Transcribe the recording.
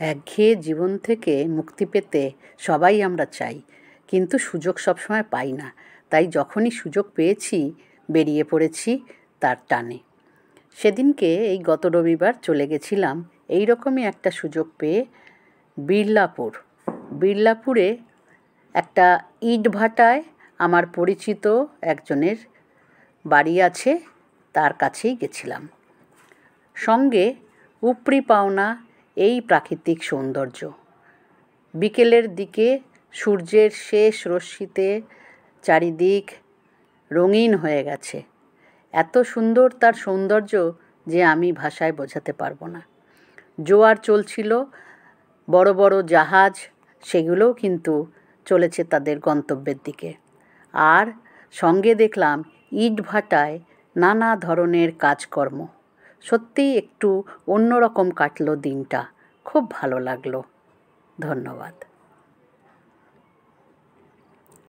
একঘেয়ে জীবন থেকে মুক্তি পেতে সবাই আমরা চাই, কিন্তু সুযোগ সবসময় পাই না। তাই যখনই সুযোগ পেয়েছি বেরিয়ে পড়েছি তার টানে। সেদিনকে এই গত রবিবার চলে গেছিলাম এই রকমই একটা সুযোগ পেয়ে বিড়লাপুরে একটা ইটভাটায় আমার পরিচিত একজনের বাড়ি আছে, তার কাছেই গেছিলাম। সঙ্গে উপরি পাওনা এই প্রাকৃতিক সৌন্দর্য। বিকেলের দিকে সূর্যের শেষ রশ্মিতে চারিদিক রঙিন হয়ে গেছে। এত সুন্দর তার সৌন্দর্য যে আমি ভাষায় বোঝাতে পারবো না। জোয়ার চলছিল, বড় বড় জাহাজ সেগুলোও কিন্তু চলেছে তাদের গন্তব্যের দিকে। আর সঙ্গে দেখলাম ইটভাটায় নানা ধরনের কাজকর্ম। সত্যিই একটু অন্যরকম কাটলো দিনটা, খুব ভালো লাগলো। ধন্যবাদ।